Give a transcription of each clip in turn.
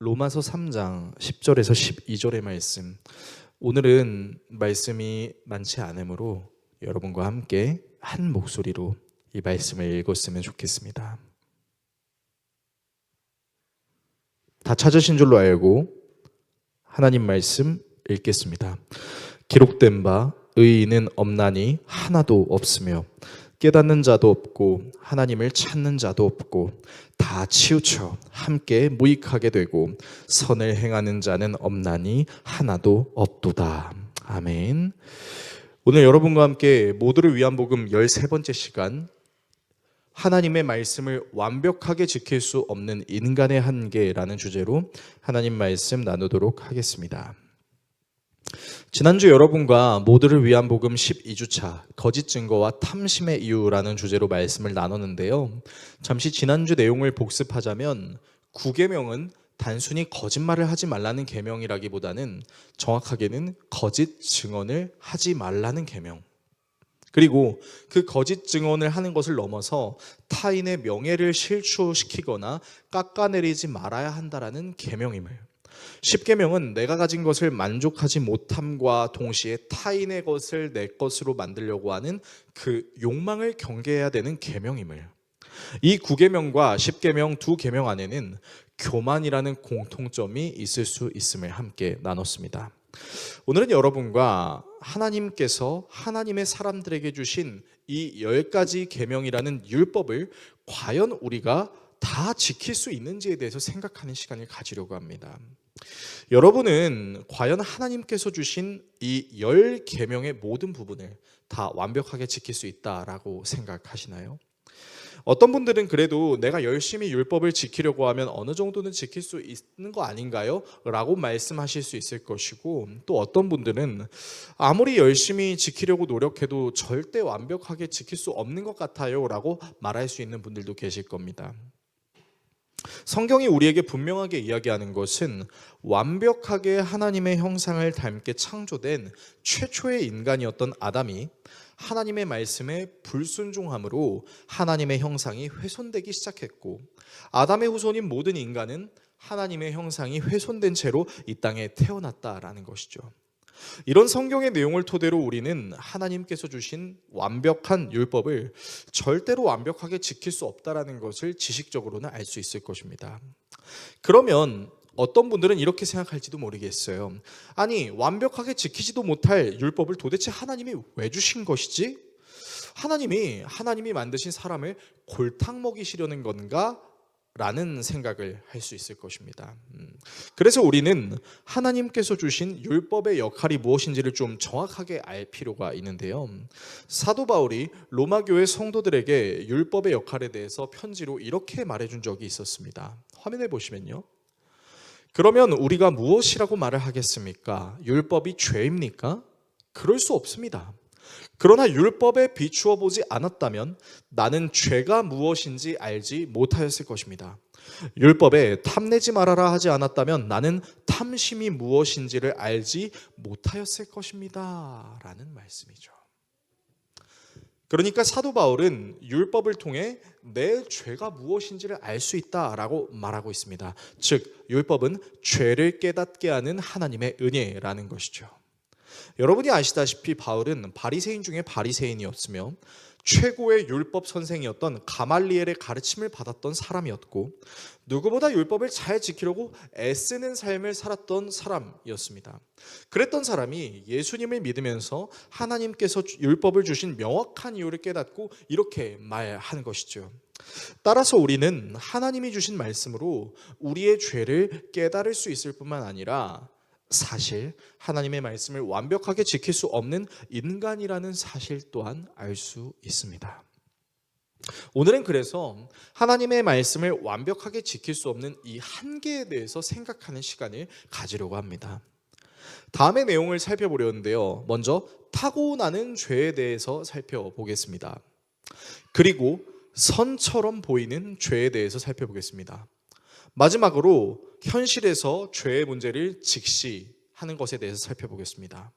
로마서 3장 10절에서 12절의 말씀. 오늘은 말씀이 많지 않으므로 여러분과 함께 한 목소리로 이 말씀을 읽었으면 좋겠습니다. 다 찾으신 줄로 알고 하나님 말씀 읽겠습니다. 기록된 바 의인은 없나니 하나도 없으며 깨닫는 자도 없고 하나님을 찾는 자도 없고 다 치우쳐 함께 무익하게 되고 선을 행하는 자는 없나니 하나도 없도다. 아멘. 오늘 여러분과 함께 모두를 위한 복음 13번째 시간, 하나님의 말씀을 완벽하게 지킬 수 없는 인간의 한계라는 주제로 하나님 말씀 나누도록 하겠습니다. 지난주 여러분과 모두를 위한 복음 12주차 거짓 증거와 탐심의 이유라는 주제로 말씀을 나눴는데요. 잠시 지난주 내용을 복습하자면 9계명은 단순히 거짓말을 하지 말라는 계명이라기보다는 정확하게는 거짓 증언을 하지 말라는 계명, 그리고 그 거짓 증언을 하는 것을 넘어서 타인의 명예를 실추시키거나 깎아내리지 말아야 한다라는 계명임을, 10계명은 내가 가진 것을 만족하지 못함과 동시에 타인의 것을 내 것으로 만들려고 하는 그 욕망을 경계해야 되는 계명임을, 이 9계명과 10계명 두 계명 안에는 교만이라는 공통점이 있을 수 있음을 함께 나눴습니다. 오늘은 여러분과 하나님께서 하나님의 사람들에게 주신 이 10가지 계명이라는 율법을 과연 우리가 다 지킬 수 있는지에 대해서 생각하는 시간을 가지려고 합니다. 여러분은 과연 하나님께서 주신 이 10계명의 모든 부분을 다 완벽하게 지킬 수 있다라고 생각하시나요? 어떤 분들은 그래도 내가 열심히 율법을 지키려고 하면 어느 정도는 지킬 수 있는 거 아닌가요? 라고 말씀하실 수 있을 것이고, 또 어떤 분들은 아무리 열심히 지키려고 노력해도 절대 완벽하게 지킬 수 없는 것 같아요 라고 말할 수 있는 분들도 계실 겁니다. 성경이 우리에게 분명하게 이야기하는 것은 완벽하게 하나님의 형상을 닮게 창조된 최초의 인간이었던 아담이 하나님의 말씀에 불순종함으로 하나님의 형상이 훼손되기 시작했고, 아담의 후손인 모든 인간은 하나님의 형상이 훼손된 채로 이 땅에 태어났다라는 것이죠. 이런 성경의 내용을 토대로 우리는 하나님께서 주신 완벽한 율법을 절대로 완벽하게 지킬 수 없다라는 것을 지식적으로는 알 수 있을 것입니다. 그러면 어떤 분들은 이렇게 생각할지도 모르겠어요. 아니, 완벽하게 지키지도 못할 율법을 도대체 하나님이 왜 주신 것이지? 하나님이 만드신 사람을 골탕 먹이시려는 건가? 라는 생각을 할 수 있을 것입니다. 그래서 우리는 하나님께서 주신 율법의 역할이 무엇인지를 좀 정확하게 알 필요가 있는데요. 사도 바울이 로마 교회 성도들에게 율법의 역할에 대해서 편지로 이렇게 말해준 적이 있었습니다. 화면에 보시면요. 그러면 우리가 무엇이라고 말을 하겠습니까? 율법이 죄입니까? 그럴 수 없습니다. 그러나 율법에 비추어 보지 않았다면 나는 죄가 무엇인지 알지 못하였을 것입니다. 율법에 탐내지 말아라 하지 않았다면 나는 탐심이 무엇인지를 알지 못하였을 것입니다. 라는 말씀이죠. 그러니까 사도 바울은 율법을 통해 내 죄가 무엇인지를 알 수 있다라고 말하고 있습니다. 즉, 율법은 죄를 깨닫게 하는 하나님의 은혜라는 것이죠. 여러분이 아시다시피 바울은 바리새인 중에 바리새인이었으며 최고의 율법 선생이었던 가말리엘의 가르침을 받았던 사람이었고, 누구보다 율법을 잘 지키려고 애쓰는 삶을 살았던 사람이었습니다. 그랬던 사람이 예수님을 믿으면서 하나님께서 율법을 주신 명확한 이유를 깨닫고 이렇게 말하는 것이죠. 따라서 우리는 하나님이 주신 말씀으로 우리의 죄를 깨달을 수 있을 뿐만 아니라 사실 하나님의 말씀을 완벽하게 지킬 수 없는 인간이라는 사실 또한 알 수 있습니다. 오늘은 그래서 하나님의 말씀을 완벽하게 지킬 수 없는 이 한계에 대해서 생각하는 시간을 가지려고 합니다. 다음의 내용을 살펴보려는데요. 먼저 타고나는 죄에 대해서 살펴보겠습니다. 그리고 선처럼 보이는 죄에 대해서 살펴보겠습니다. 마지막으로 현실에서 죄의 문제를 직시하는 것에 대해서 살펴보겠습니다.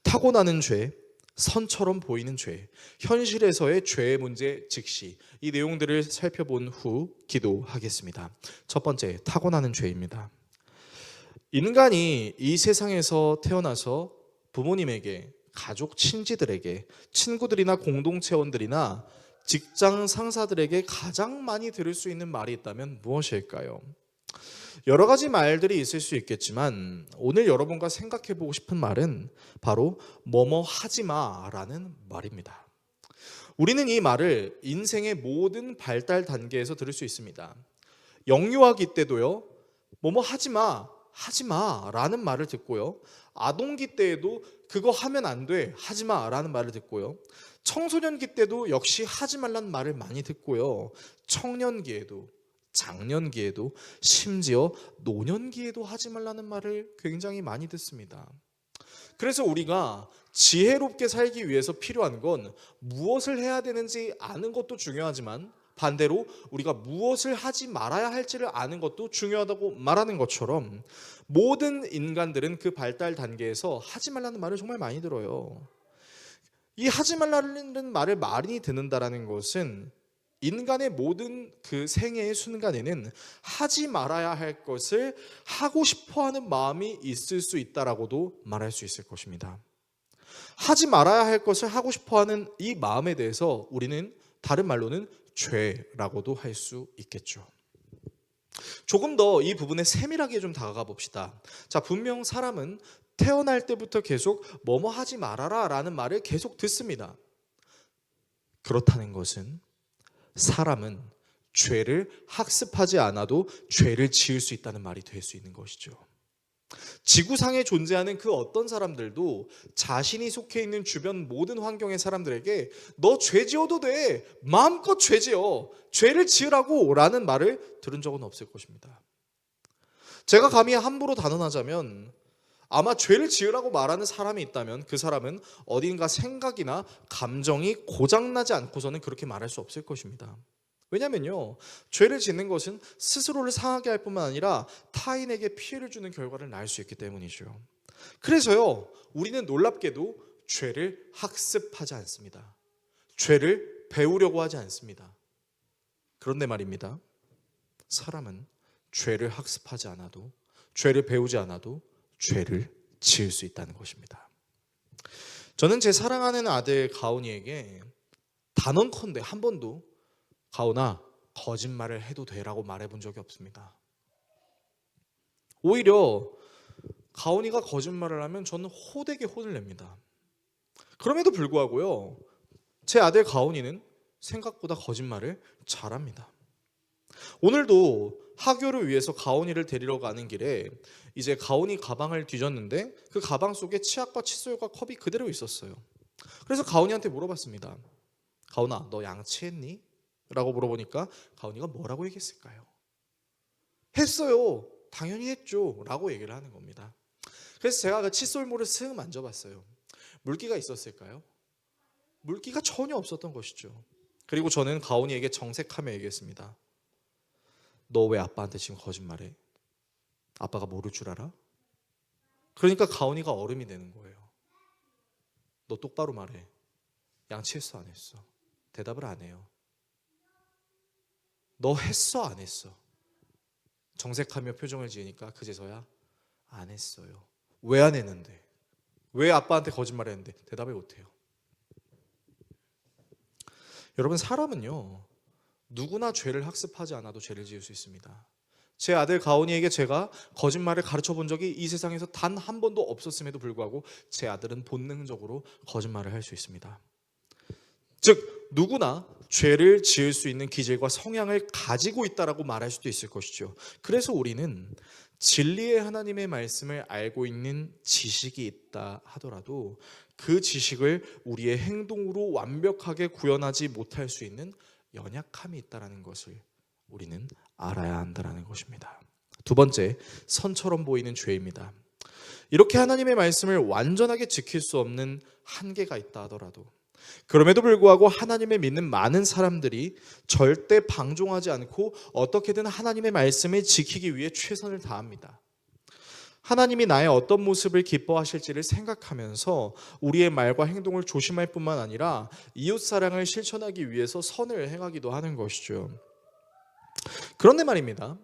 타고나는 죄, 선처럼 보이는 죄, 현실에서의 죄의 문제 직시, 이 내용들을 살펴본 후 기도하겠습니다. 첫 번째, 타고나는 죄입니다. 인간이 이 세상에서 태어나서 부모님에게, 가족, 친지들에게, 친구들이나 공동체원들이나 직장 상사들에게 가장 많이 들을 수 있는 말이 있다면 무엇일까요? 여러 가지 말들이 있을 수 있겠지만 오늘 여러분과 생각해 보고 싶은 말은 바로 뭐뭐 하지 마라는 말입니다. 우리는 이 말을 인생의 모든 발달 단계에서 들을 수 있습니다. 영유아기 때도요, 뭐뭐 하지 마라는 말을 듣고요. 아동기 때에도 그거 하면 안 돼, 하지 마라는 말을 듣고요. 청소년기 때도 역시 하지 말라는 말을 많이 듣고요. 청년기에도, 장년기에도, 심지어 노년기에도 하지 말라는 말을 굉장히 많이 듣습니다. 그래서 우리가 지혜롭게 살기 위해서 필요한 건 무엇을 해야 되는지 아는 것도 중요하지만 반대로 우리가 무엇을 하지 말아야 할지를 아는 것도 중요하다고 말하는 것처럼 모든 인간들은 그 발달 단계에서 하지 말라는 말을 정말 많이 들어요. 이 하지 말라는 말을 많이 듣는다는 것은 인간의 모든 그 생애의 순간에는 하지 말아야 할 것을 하고 싶어하는 마음이 있을 수 있다라고도 말할 수 있을 것입니다. 하지 말아야 할 것을 하고 싶어하는 이 마음에 대해서 우리는 다른 말로는 죄라고도 할 수 있겠죠. 조금 더 이 부분에 세밀하게 좀 다가가 봅시다. 자, 분명 사람은 태어날 때부터 계속 뭐뭐 하지 말아라 라는 말을 계속 듣습니다. 그렇다는 것은 사람은 죄를 학습하지 않아도 죄를 지을 수 있다는 말이 될 수 있는 것이죠. 지구상에 존재하는 그 어떤 사람들도 자신이 속해 있는 주변 모든 환경의 사람들에게 너 죄 지어도 돼, 마음껏 죄 지어, 죄를 지으라고 라는 말을 들은 적은 없을 것입니다. 제가 감히 함부로 단언하자면 아마 죄를 지으라고 말하는 사람이 있다면 그 사람은 어딘가 생각이나 감정이 고장나지 않고서는 그렇게 말할 수 없을 것입니다. 왜냐면요, 죄를 짓는 것은 스스로를 상하게 할 뿐만 아니라 타인에게 피해를 주는 결과를 낳을 수 있기 때문이죠. 그래서요, 우리는 놀랍게도 죄를 학습하지 않습니다. 죄를 배우려고 하지 않습니다. 그런데 말입니다, 사람은 죄를 학습하지 않아도, 죄를 배우지 않아도 죄를 지을 수 있다는 것입니다. 저는 제 사랑하는 아들 가온이에게 단언컨대 한 번도 가온아, 거짓말을 해도 돼라고 말해본 적이 없습니다. 오히려 가온이가 거짓말을 하면 저는 호되게 혼을 냅니다. 그럼에도 불구하고요, 제 아들 가온이는 생각보다 거짓말을 잘합니다. 오늘도 하교를 위해서 가온이를 데리러 가는 길에 이제 가온이 가방을 뒤졌는데 그 가방 속에 치약과 칫솔과 컵이 그대로 있었어요. 그래서 가온이한테 물어봤습니다. 가온아, 너 양치했니? 라고 물어보니까 가온이가 뭐라고 얘기했을까요? 했어요. 당연히 했죠. 라고 얘기를 하는 겁니다. 그래서 제가 그 칫솔물을 슥 만져봤어요. 물기가 있었을까요? 물기가 전혀 없었던 것이죠. 그리고 저는 가온이에게 정색하며 얘기했습니다. 너 왜 아빠한테 지금 거짓말해? 아빠가 모를 줄 알아? 그러니까 가온이가 얼음이 되는 거예요. 너 똑바로 말해. 양치했어 안 했어? 대답을 안 해요. 너 했어 안 했어? 정색하며 표정을 지으니까 그제서야 안 했어요. 왜 안 했는데? 왜 아빠한테 거짓말했는데? 대답을 못해요. 여러분, 사람은요, 누구나 죄를 학습하지 않아도 죄를 지을 수 있습니다. 제 아들 가온이에게 제가 거짓말을 가르쳐 본 적이 이 세상에서 단 한 번도 없었음에도 불구하고 제 아들은 본능적으로 거짓말을 할 수 있습니다. 즉, 누구나 죄를 지을 수 있는 기질과 성향을 가지고 있다라고 말할 수도 있을 것이죠. 그래서 우리는 진리의 하나님의 말씀을 알고 있는 지식이 있다 하더라도 그 지식을 우리의 행동으로 완벽하게 구현하지 못할 수 있는 연약함이 있다는 것을 우리는 알아야 한다는 것입니다. 두 번째, 선처럼 보이는 죄입니다. 이렇게 하나님의 말씀을 완전하게 지킬 수 없는 한계가 있다 하더라도 그럼에도 불구하고 하나님을 믿는 많은 사람들이 절대 방종하지 않고 어떻게든 하나님의 말씀을 지키기 위해 최선을 다합니다. 하나님이 나의 어떤 모습을 기뻐하실지를 생각하면서 우리의 말과 행동을 조심할 뿐만 아니라 이웃사랑을 실천하기 위해서 선을 행하기도 하는 것이죠. 그런데 말입니다,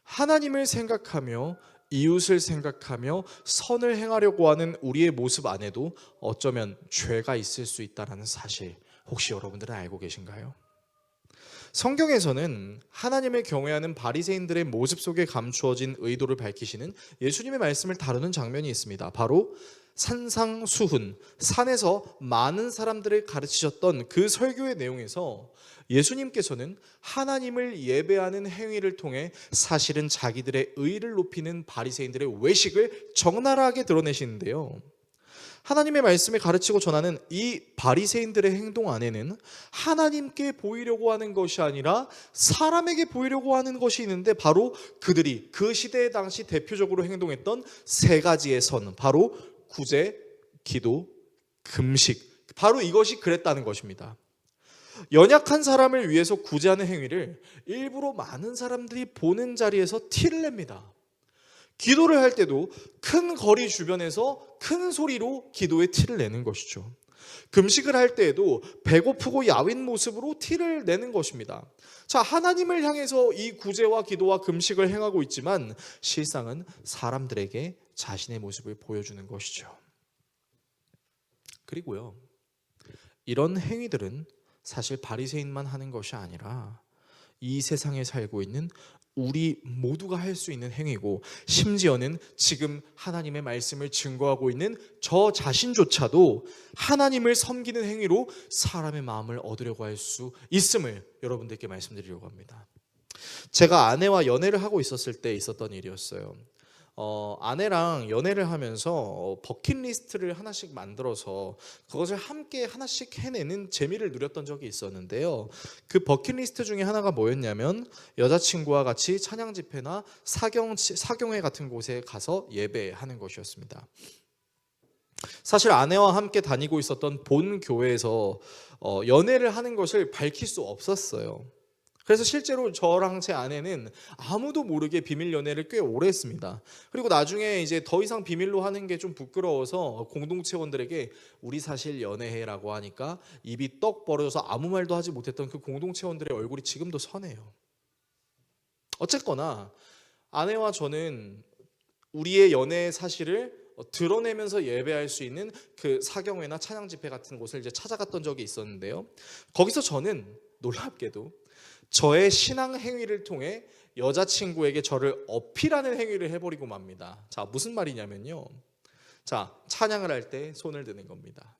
하나님을 생각하며 이웃을 생각하며 선을 행하려고 하는 우리의 모습 안에도 어쩌면 죄가 있을 수 있다는 사실, 혹시 여러분들은 알고 계신가요? 성경에서는 하나님을 경외하는 바리새인들의 모습 속에 감추어진 의도를 밝히시는 예수님의 말씀을 다루는 장면이 있습니다. 바로 산상수훈, 산에서 많은 사람들을 가르치셨던 그 설교의 내용에서 예수님께서는 하나님을 예배하는 행위를 통해 사실은 자기들의 의를 높이는 바리새인들의 외식을 적나라하게 드러내시는데요. 하나님의 말씀을 가르치고 전하는 이 바리새인들의 행동 안에는 하나님께 보이려고 하는 것이 아니라 사람에게 보이려고 하는 것이 있는데, 바로 그들이 그 시대의 당시 대표적으로 행동했던 세 가지의 선, 바로 구제, 기도, 금식, 바로 이것이 그랬다는 것입니다. 연약한 사람을 위해서 구제하는 행위를 일부러 많은 사람들이 보는 자리에서 티를 냅니다. 기도를 할 때도 큰 거리 주변에서 큰 소리로 기도의 티를 내는 것이죠. 금식을 할 때에도 배고프고 야윈 모습으로 티를 내는 것입니다. 자, 하나님을 향해서 이 구제와 기도와 금식을 행하고 있지만 실상은 사람들에게 자신의 모습을 보여주는 것이죠. 그리고요, 이런 행위들은 사실 바리새인만 하는 것이 아니라 이 세상에 살고 있는 우리 모두가 할 수 있는 행위고, 심지어는 지금 하나님의 말씀을 증거하고 있는 저 자신조차도 하나님을 섬기는 행위로 사람의 마음을 얻으려고 할 수 있음을 여러분들께 말씀드리려고 합니다. 제가 아내와 연애를 하고 있었을 때 있었던 일이었어요. 아내랑 연애를 하면서 버킷리스트를 하나씩 만들어서 그것을 함께 하나씩 해내는 재미를 누렸던 적이 있었는데요. 그 버킷리스트 중에 하나가 뭐였냐면 여자친구와 같이 찬양 집회나 사경회 같은 곳에 가서 예배하는 것이었습니다. 사실 아내와 함께 다니고 있었던 본 교회에서 연애를 하는 것을 밝힐 수 없었어요. 그래서 실제로 저랑 제 아내는 아무도 모르게 비밀 연애를 꽤 오래 했습니다. 그리고 나중에 이제 더 이상 비밀로 하는 게 좀 부끄러워서 공동체원들에게 우리 사실 연애해라고 하니까 입이 떡 벌어져서 아무 말도 하지 못했던 그 공동체원들의 얼굴이 지금도 선해요. 어쨌거나 아내와 저는 우리의 연애 사실을 드러내면서 예배할 수 있는 그 사경회나 찬양 집회 같은 곳을 이제 찾아갔던 적이 있었는데요. 거기서 저는 놀랍게도 저의 신앙 행위를 통해 여자친구에게 저를 어필하는 행위를 해버리고 맙니다. 자, 무슨 말이냐면요. 자, 찬양을 할 때 손을 드는 겁니다.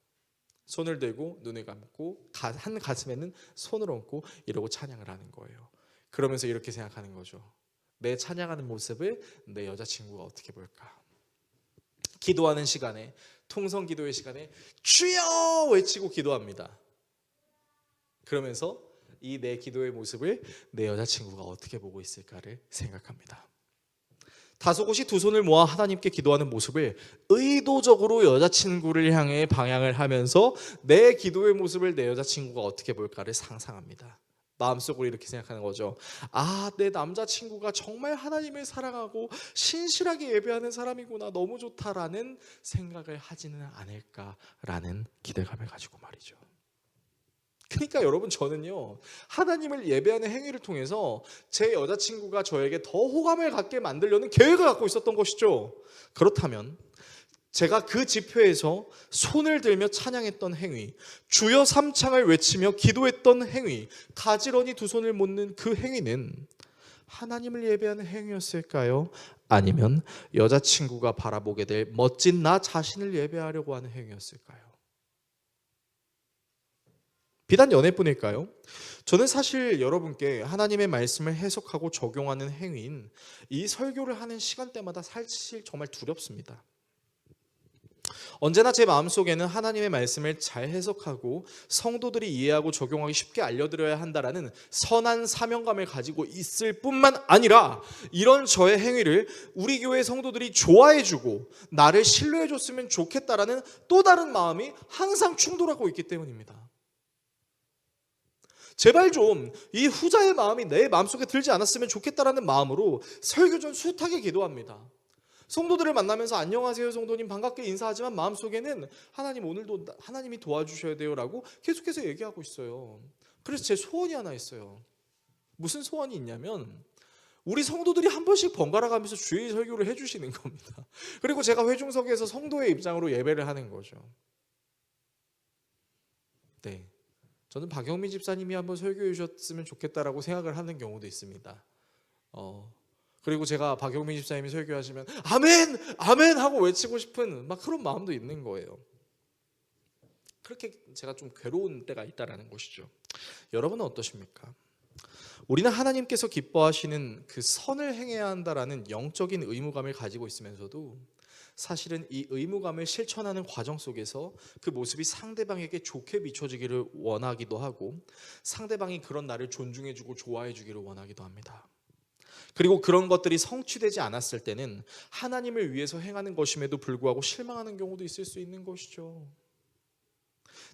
손을 들고 눈을 감고 한 가슴에는 손을 얹고 이러고 찬양을 하는 거예요. 그러면서 이렇게 생각하는 거죠. 내 찬양하는 모습을 내 여자친구가 어떻게 볼까? 기도하는 시간에, 통성 기도의 시간에 주여 외치고 기도합니다. 그러면서 이 내 기도의 모습을 내 여자친구가 어떻게 보고 있을까를 생각합니다. 다소곳이 두 손을 모아 하나님께 기도하는 모습을 의도적으로 여자친구를 향해 방향을 하면서 내 기도의 모습을 내 여자친구가 어떻게 볼까를 상상합니다. 마음속으로 이렇게 생각하는 거죠. 아, 내 남자친구가 정말 하나님을 사랑하고 신실하게 예배하는 사람이구나, 너무 좋다라는 생각을 하지는 않을까라는 기대감을 가지고 말이죠. 그러니까 여러분, 저는요, 하나님을 예배하는 행위를 통해서 제 여자친구가 저에게 더 호감을 갖게 만들려는 계획을 갖고 있었던 것이죠. 그렇다면 제가 그 집회에서 손을 들며 찬양했던 행위, 주여 삼창을 외치며 기도했던 행위, 가지런히 두 손을 모는 그 행위는 하나님을 예배하는 행위였을까요? 아니면 여자친구가 바라보게 될 멋진 나 자신을 예배하려고 하는 행위였을까요? 비단 연애뿐일까요? 저는 사실 여러분께 하나님의 말씀을 해석하고 적용하는 행위인 이 설교를 하는 시간대마다 사실 정말 두렵습니다. 언제나 제 마음속에는 하나님의 말씀을 잘 해석하고 성도들이 이해하고 적용하기 쉽게 알려드려야 한다라는 선한 사명감을 가지고 있을 뿐만 아니라, 이런 저의 행위를 우리 교회 성도들이 좋아해주고 나를 신뢰해줬으면 좋겠다라는 또 다른 마음이 항상 충돌하고 있기 때문입니다. 제발 좀 이 후자의 마음이 내 마음속에 들지 않았으면 좋겠다라는 마음으로 설교 전 숱하게 기도합니다. 성도들을 만나면서 안녕하세요 성도님 반갑게 인사하지만 마음속에는 하나님 오늘도 하나님이 도와주셔야 돼요라고 계속해서 얘기하고 있어요. 그래서 제 소원이 하나 있어요. 무슨 소원이 있냐면, 우리 성도들이 한 번씩 번갈아 가면서 주의 설교를 해주시는 겁니다. 그리고 제가 회중석에서 성도의 입장으로 예배를 하는 거죠. 네, 저는 박영민 집사님이 한번 설교해 주셨으면 좋겠다라고 생각을 하는 경우도 있습니다. 그리고 제가 박영민 집사님이 설교하시면 아멘! 아멘! 하고 외치고 싶은 막 그런 마음도 있는 거예요. 그렇게 제가 좀 괴로운 때가 있다라는 것이죠. 여러분은 어떠십니까? 우리는 하나님께서 기뻐하시는 그 선을 행해야 한다라는 영적인 의무감을 가지고 있으면서도 사실은 이 의무감을 실천하는 과정 속에서 그 모습이 상대방에게 좋게 비춰지기를 원하기도 하고 상대방이 그런 나를 존중해주고 좋아해주기를 원하기도 합니다. 그리고 그런 것들이 성취되지 않았을 때는 하나님을 위해서 행하는 것임에도 불구하고 실망하는 경우도 있을 수 있는 것이죠.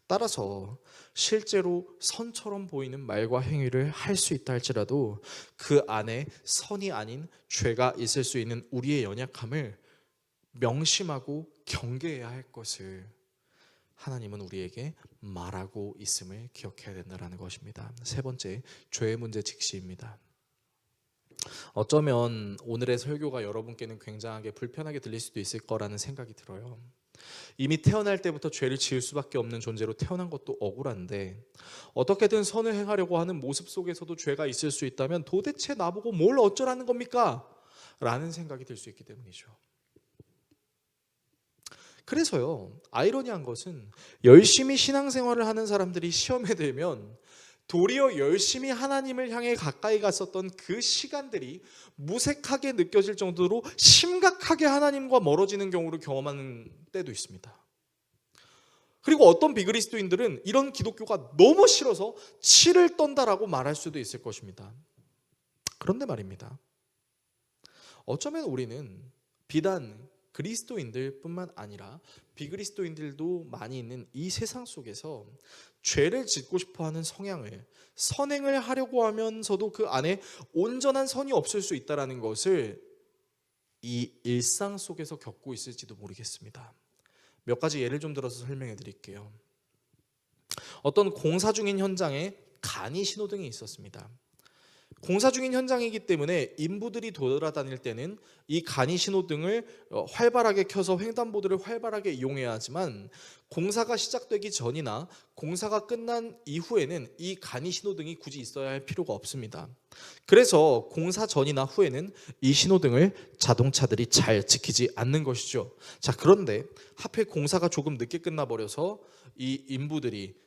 따라서 실제로 선처럼 보이는 말과 행위를 할 수 있다 할지라도 그 안에 선이 아닌 죄가 있을 수 있는 우리의 연약함을 명심하고 경계해야 할 것을 하나님은 우리에게 말하고 있음을 기억해야 된다는 것입니다. 세 번째, 죄의 문제 직시입니다. 어쩌면 오늘의 설교가 여러분께는 굉장하게 불편하게 들릴 수도 있을 거라는 생각이 들어요. 이미 태어날 때부터 죄를 지을 수밖에 없는 존재로 태어난 것도 억울한데 어떻게든 선을 행하려고 하는 모습 속에서도 죄가 있을 수 있다면 도대체 나보고 뭘 어쩌라는 겁니까? 라는 생각이 들 수 있기 때문이죠. 그래서요, 아이러니한 것은 열심히 신앙생활을 하는 사람들이 시험에 들면 도리어 열심히 하나님을 향해 가까이 갔었던 그 시간들이 무색하게 느껴질 정도로 심각하게 하나님과 멀어지는 경우를 경험하는 때도 있습니다. 그리고 어떤 비그리스도인들은 이런 기독교가 너무 싫어서 치를 떤다라고 말할 수도 있을 것입니다. 그런데 말입니다, 어쩌면 우리는 비단 그리스도인들뿐만 아니라 비그리스도인들도 많이 있는 이 세상 속에서 죄를 짓고 싶어하는 성향을, 선행을 하려고 하면서도 그 안에 온전한 선이 없을 수 있다는 것을 이 일상 속에서 겪고 있을지도 모르겠습니다. 몇 가지 예를 좀 들어서 설명해 드릴게요. 어떤 공사 중인 현장에 간이 신호등이 있었습니다. 공사 중인 현장이기 때문에 인부들이 돌아다닐 때는 이 간이 신호등을 활발하게 켜서 횡단보도를 활발하게 이용해야 하지만 공사가 시작되기 전이나 공사가 끝난 이후에는 이 간이 신호등이 굳이 있어야 할 필요가 없습니다. 그래서 공사 전이나 후에는 이 신호등을 자동차들이 잘 지키지 않는 것이죠. 자, 그런데 하필 공사가 조금 늦게 끝나버려서 이 인부들이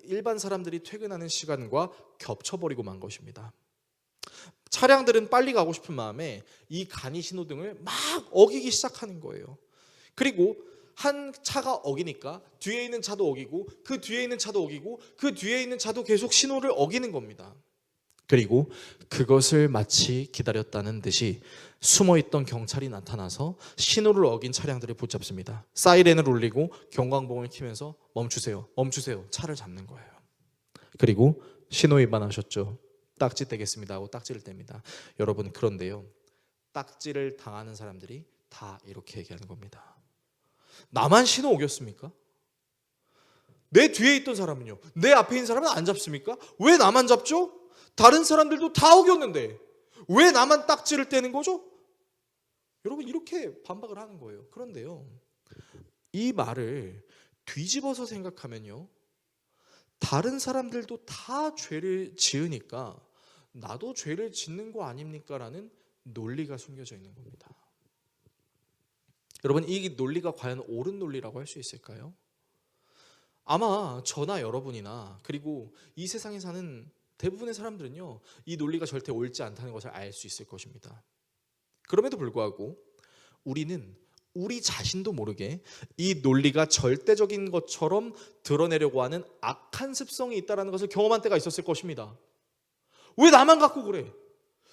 일반 사람들이 퇴근하는 시간과 겹쳐버리고 만 것입니다. 차량들은 빨리 가고 싶은 마음에 이 간이 신호등을 막 어기기 시작하는 거예요. 그리고 한 차가 어기니까 뒤에 있는 차도 어기고 그 뒤에 있는 차도 어기고 그 뒤에 있는 차도 계속 신호를 어기는 겁니다. 그리고 그것을 마치 기다렸다는 듯이 숨어있던 경찰이 나타나서 신호를 어긴 차량들을 붙잡습니다. 사이렌을 울리고 경광봉을 켜면서 멈추세요, 멈추세요, 차를 잡는 거예요. 그리고 신호 위반하셨죠, 딱지 떼겠습니다 하고 딱지를 뗍니다. 여러분, 그런데요, 딱지를 당하는 사람들이 다 이렇게 얘기하는 겁니다. 나만 신호 어겼습니까? 내 뒤에 있던 사람은요, 내 앞에 있는 사람은 안 잡습니까? 왜 나만 잡죠? 다른 사람들도 다 어겼는데 왜 나만 딱지를 떼는 거죠? 여러분, 이렇게 반박을 하는 거예요. 그런데요, 이 말을 뒤집어서 생각하면요, 다른 사람들도 다 죄를 지으니까 나도 죄를 짓는 거 아닙니까? 라는 논리가 숨겨져 있는 겁니다. 여러분, 이 논리가 과연 옳은 논리라고 할 수 있을까요? 아마 저나 여러분이나 그리고 이 세상에 사는 대부분의 사람들은요, 이 논리가 절대 옳지 않다는 것을 알 수 있을 것입니다. 그럼에도 불구하고 우리는 우리 자신도 모르게 이 논리가 절대적인 것처럼 드러내려고 하는 악한 습성이 있다는 것을 경험한 때가 있었을 것입니다. 왜 나만 갖고 그래?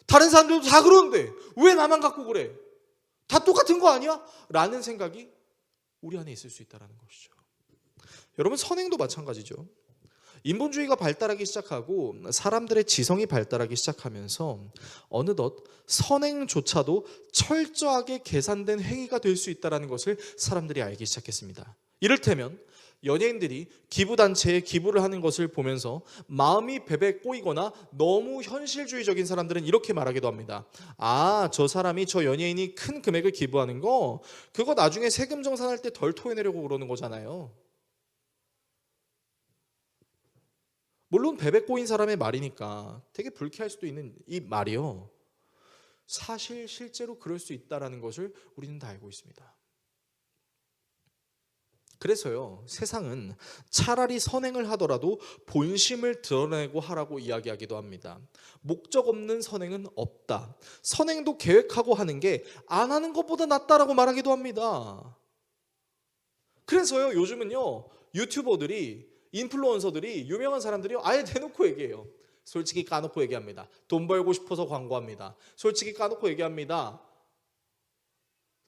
다른 사람들도 다 그러는데 왜 나만 갖고 그래? 다 똑같은 거 아니야? 라는 생각이 우리 안에 있을 수 있다는 것이죠. 여러분, 선행도 마찬가지죠. 인본주의가 발달하기 시작하고 사람들의 지성이 발달하기 시작하면서 어느덧 선행조차도 철저하게 계산된 행위가 될 수 있다는 것을 사람들이 알기 시작했습니다. 이를테면 연예인들이 기부단체에 기부를 하는 것을 보면서 마음이 베베 꼬이거나 너무 현실주의적인 사람들은 이렇게 말하기도 합니다. 아, 저 사람이, 저 연예인이 큰 금액을 기부하는 거, 그거 나중에 세금 정산할 때 덜 토해내려고 그러는 거잖아요. 물론 베베 꼬인 사람의 말이니까 되게 불쾌할 수도 있는 이 말이요, 사실 실제로 그럴 수 있다는 것을 우리는 다 알고 있습니다. 그래서요, 세상은 차라리 선행을 하더라도 본심을 드러내고 하라고 이야기하기도 합니다. 목적 없는 선행은 없다. 선행도 계획하고 하는 게 안 하는 것보다 낫다라고 말하기도 합니다. 그래서요, 요즘은요, 유튜버들이, 인플루언서들이, 유명한 사람들이 아예 대놓고 얘기해요. 솔직히 까놓고 얘기합니다. 돈 벌고 싶어서 광고합니다. 솔직히 까놓고 얘기합니다.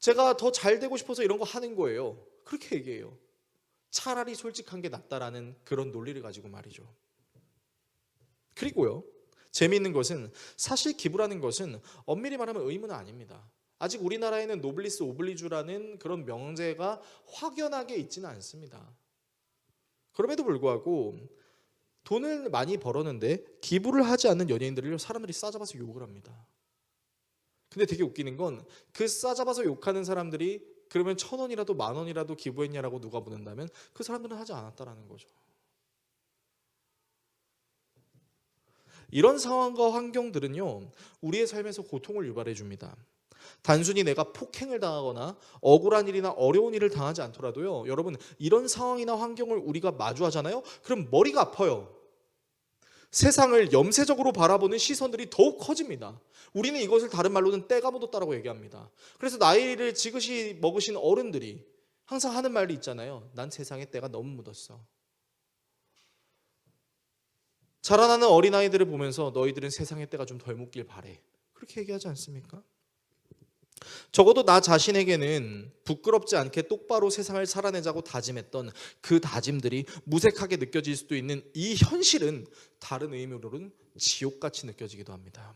제가 더 잘 되고 싶어서 이런 거 하는 거예요. 그렇게 얘기해요. 차라리 솔직한 게 낫다라는 그런 논리를 가지고 말이죠. 그리고요, 재미있는 것은 사실 기부라는 것은 엄밀히 말하면 의무는 아닙니다. 아직 우리나라에는 노블리스 오블리주라는 그런 명제가 확연하게 있지는 않습니다. 그럼에도 불구하고 돈을 많이 벌었는데 기부를 하지 않는 연예인들을 사람들이 싸잡아서 욕을 합니다. 근데 되게 웃기는 건 그 싸잡아서 욕하는 사람들이 그러면 1,000원이라도 10,000원이라도 기부했냐라고 누가 묻는다면 그 사람들은 하지 않았다라는 거죠. 이런 상황과 환경들은요, 우리의 삶에서 고통을 유발해 줍니다. 단순히 내가 폭행을 당하거나 억울한 일이나 어려운 일을 당하지 않더라도요, 여러분, 이런 상황이나 환경을 우리가 마주하잖아요. 그럼 머리가 아파요. 세상을 염세적으로 바라보는 시선들이 더욱 커집니다. 우리는 이것을 다른 말로는 때가 묻었다라고 얘기합니다. 그래서 나이를 지그시 먹으신 어른들이 항상 하는 말이 있잖아요. 난 세상에 때가 너무 묻었어. 자라나는 어린아이들을 보면서 너희들은 세상의 때가 좀 덜 묻길 바래. 그렇게 얘기하지 않습니까? 적어도 나 자신에게는 부끄럽지 않게 똑바로 세상을 살아내자고 다짐했던 그 다짐들이 무색하게 느껴질 수도 있는 이 현실은 다른 의미로는 지옥같이 느껴지기도 합니다.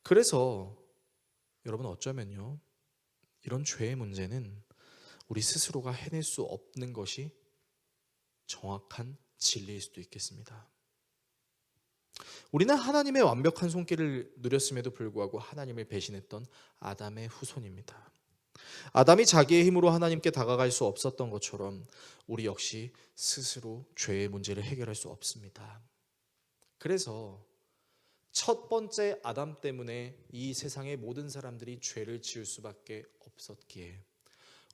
그래서 여러분, 어쩌면요, 이런 죄의 문제는 우리 스스로가 해낼 수 없는 것이 정확한 진리일 수도 있겠습니다. 우리는 하나님의 완벽한 손길을 누렸음에도 불구하고 하나님을 배신했던 아담의 후손입니다. 아담이 자기의 힘으로 하나님께 다가갈 수 없었던 것처럼 우리 역시 스스로 죄의 문제를 해결할 수 없습니다. 그래서 첫 번째 아담 때문에 이 세상의 모든 사람들이 죄를 지을 수밖에 없었기에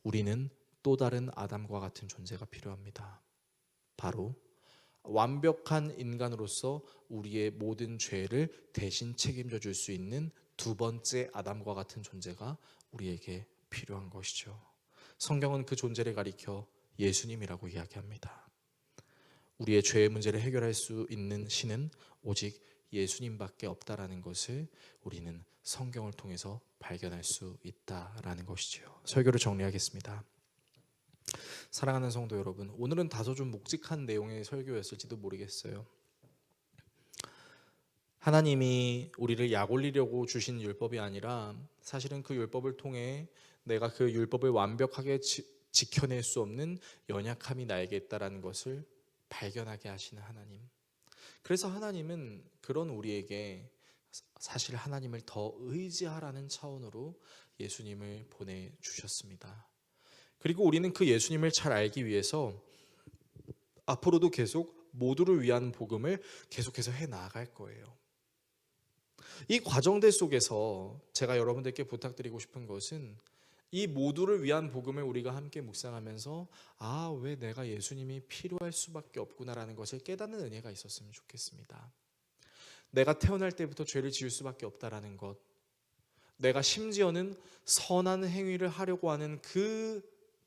우리는 또 다른 아담과 같은 존재가 필요합니다. 바로 완벽한 인간으로서 우리의 모든 죄를 대신 책임져 줄 수 있는 두 번째 아담과 같은 존재가 우리에게 필요한 것이죠. 성경은 그 존재를 가리켜 예수님이라고 이야기합니다. 우리의 죄의 문제를 해결할 수 있는 신은 오직 예수님밖에 없다라는 것을 우리는 성경을 통해서 발견할 수 있다라는 것이죠. 설교를 정리하겠습니다. 사랑하는 성도 여러분, 오늘은 다소 좀 묵직한 내용의 설교였을지도 모르겠어요. 하나님이 우리를 약 올리려고 주신 율법이 아니라 사실은 그 율법을 통해 내가 그 율법을 완벽하게 지켜낼 수 없는 연약함이 나에게 있다는 것을 발견하게 하시는 하나님. 그래서 하나님은 그런 우리에게 사실 하나님을 더 의지하라는 차원으로 예수님을 보내주셨습니다. 그리고 우리는 그 예수님을 잘 알기 위해서 앞으로도 계속 모두를 위한 복음을 계속해서 해 나아갈 거예요. 이 과정들 속에서 제가 여러분들께 부탁드리고 싶은 것은 이 모두를 위한 복음을 우리가 함께 묵상하면서 아, 왜 내가 예수님이 필요할 수밖에 없구나라는 것을 깨닫는 은혜가 있었으면 좋겠습니다. 내가 태어날 때부터 죄를 지을 수밖에 없다라는 것, 내가 심지어는 선한 행위를 하려고 하는 그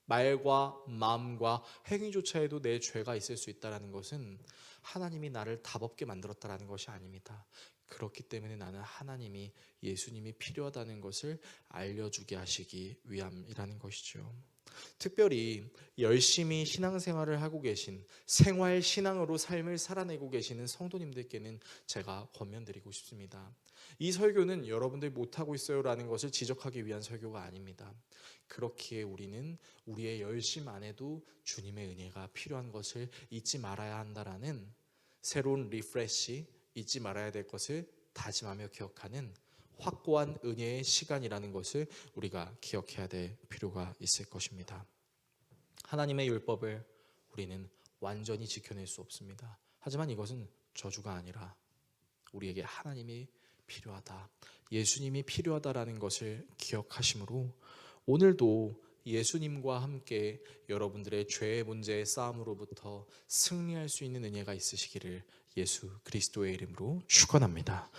말과 마음과 행위조차에도 내 죄가 있을 수 있다는 것은 하나님이 나를 답없게 만들었다는 것이 아닙니다. 그렇기 때문에 나는 하나님이, 예수님이 필요하다는 것을 알려주게 하시기 위함이라는 것이죠. 특별히 열심히 신앙생활을 하고 계신, 생활신앙으로 삶을 살아내고 계시는 성도님들께는 제가 권면드리고 싶습니다. 이 설교는 여러분들이 못하고 있어요라는 것을 지적하기 위한 설교가 아닙니다. 그렇기에 우리는 우리의 열심 안에도 주님의 은혜가 필요한 것을 잊지 말아야 한다라는 새로운 리프레시, 잊지 말아야 될 것을 다짐하며 기억하는 확고한 은혜의 시간이라는 것을 우리가 기억해야 될 필요가 있을 것입니다. 하나님의 율법을 우리는 완전히 지켜낼 수 없습니다. 하지만 이것은 저주가 아니라 우리에게 하나님이 필요하다, 예수님이 필요하다라는 것을 기억하심으로 오늘도 예수님과 함께 여러분들의 죄의 문제의 싸움으로부터 승리할 수 있는 은혜가 있으시기를 예수 그리스도의 이름으로 축원합니다.